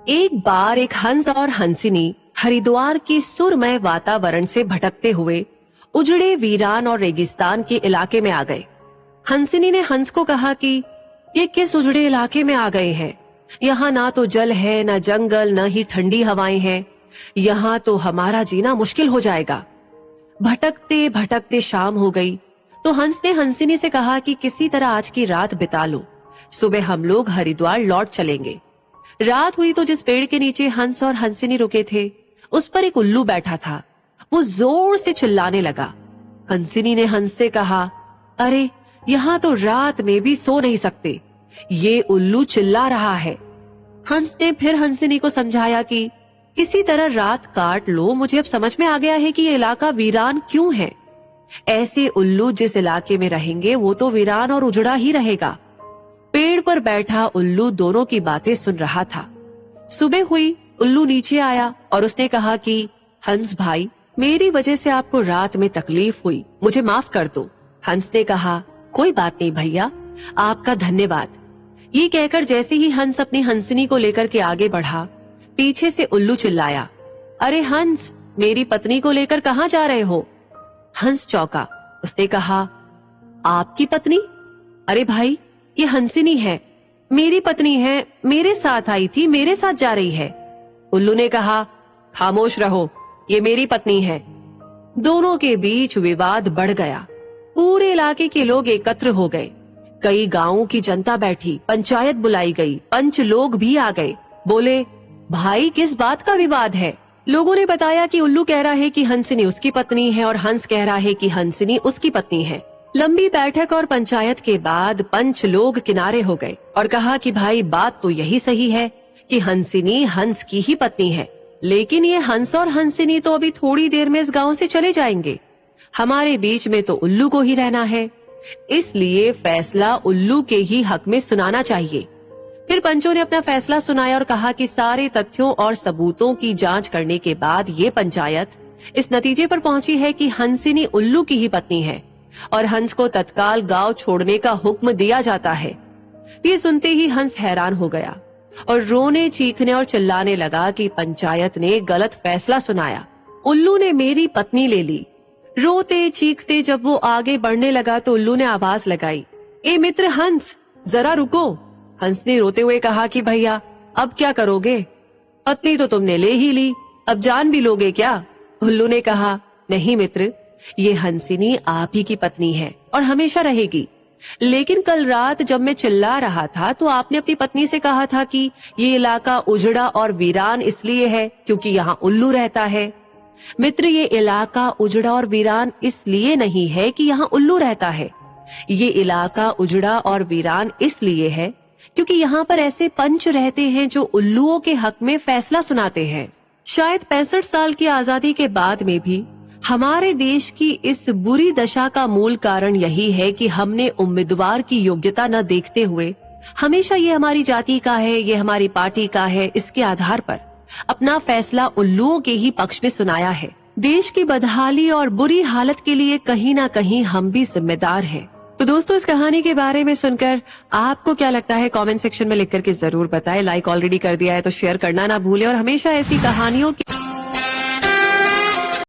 एक बार एक हंस और हंसिनी हरिद्वार के सुरमय वातावरण से भटकते हुए उजड़े वीरान और रेगिस्तान के इलाके में आ गए। हंसिनी ने हंस को कहा कि ये किस उजड़े इलाके में आ गए हैं? यहाँ ना तो जल है, न जंगल, न ही ठंडी हवाएं हैं। यहाँ तो हमारा जीना मुश्किल हो जाएगा। भटकते भटकते शाम हो गई तो हंस ने हंसिनी से कहा कि किसी तरह आज की रात बिता लो, सुबह हम लोग हरिद्वार लौट चलेंगे। रात हुई तो जिस पेड़ के नीचे हंस और हंसिनी रुके थे उस पर एक उल्लू बैठा था। वो जोर से चिल्लाने लगा। हंसिनी ने हंस से कहा, अरे यहाँ तो रात में भी सो नहीं सकते, ये उल्लू चिल्ला रहा है। हंस ने फिर हंसिनी को समझाया कि किसी तरह रात काट लो, मुझे अब समझ में आ गया है कि ये इलाका वीरान क्यों है। ऐसे उल्लू जिस इलाके में रहेंगे वो तो वीरान और उजड़ा ही रहेगा। पेड़ पर बैठा उल्लू दोनों की बातें सुन रहा था। सुबह हुई, उल्लू नीचे आया और उसने कहा कि हंस भाई, मेरी वजह से आपको रात में तकलीफ हुई, मुझे माफ कर दो। हंस ने कहा, कोई बात नहीं भैया, आपका धन्यवाद। ये कहकर जैसे ही हंस अपनी हंसिनी को लेकर के आगे बढ़ा, पीछे से उल्लू चिल्लाया, अरे हंस, मेरी पत्नी को लेकर कहाँ जा रहे हो? हंस चौंका। उसने कहा, आपकी पत्नी? अरे भाई, ये हंसिनी है, मेरी पत्नी है, मेरे साथ आई थी, मेरे साथ जा रही है। उल्लू ने कहा, खामोश रहो, ये मेरी पत्नी है। दोनों के बीच विवाद बढ़ गया। पूरे इलाके के लोग एकत्र हो गए। कई गांवों की जनता बैठी, पंचायत बुलाई गई, पंच लोग भी आ गए। बोले, भाई किस बात का विवाद है? लोगों ने बताया कि उल्लू कह रहा है कि हंसिनी उसकी पत्नी है और हंस कह रहा है कि हंसिनी उसकी पत्नी है। लंबी बैठक और पंचायत के बाद पंच लोग किनारे हो गए और कहा कि भाई बात तो यही सही है कि हंसिनी हंस की ही पत्नी है, लेकिन ये हंस और हंसिनी तो अभी थोड़ी देर में इस गांव से चले जाएंगे। हमारे बीच में तो उल्लू को ही रहना है, इसलिए फैसला उल्लू के ही हक में सुनाना चाहिए। फिर पंचों ने अपना फैसला सुनाया और कहा कि सारे तथ्यों और सबूतों की जांच करने के बाद ये पंचायत इस नतीजे पर पहुंची है कि हंसिनी उल्लू की ही पत्नी है और हंस को तत्काल गांव छोड़ने का हुक्म दिया जाता है। ये सुनते ही हंस हैरान हो गया और रोने, चीखने और चिल्लाने लगा कि पंचायत ने गलत फैसला सुनाया, उल्लू ने मेरी पत्नी ले ली। रोते चीखते जब वो आगे बढ़ने लगा तो उल्लू ने आवाज लगाई, ए मित्र हंस, जरा रुको। हंस ने रोते हुए कहा कि भैया अब क्या करोगे? पत्नी तो तुमने ले ही ली, अब जान भी लोगे क्या? उल्लू ने कहा, नहीं मित्र, ये हंसिनी आप ही की पत्नी है और हमेशा रहेगी। लेकिन कल रात जब मैं चिल्ला रहा था तो आपने अपनी पत्नी से कहा था कि ये इलाका उजड़ा और वीरान इसलिए है क्योंकि यहाँ उल्लू रहता है। मित्र, ये इलाका उजड़ा और वीरान इसलिए नहीं है कि यहाँ उल्लू रहता है। ये इलाका उजड़ा और वीरान इसलिए है क्योंकि यहाँ पर ऐसे पंच रहते हैं जो उल्लुओं के हक में फैसला सुनाते हैं। शायद 65 साल की आजादी के बाद में भी हमारे देश की इस बुरी दशा का मूल कारण यही है कि हमने उम्मीदवार की योग्यता न देखते हुए हमेशा ये हमारी जाति का है, ये हमारी पार्टी का है, इसके आधार पर अपना फैसला उल्लुओं के ही पक्ष में सुनाया है। देश की बदहाली और बुरी हालत के लिए कहीं ना कहीं हम भी जिम्मेदार हैं। तो दोस्तों, इस कहानी के बारे में सुनकर आपको क्या लगता है कमेंट सेक्शन में लिख करके जरूर बताएं। लाइक ऑलरेडी कर दिया है तो शेयर करना ना भूलें और हमेशा ऐसी कहानियों की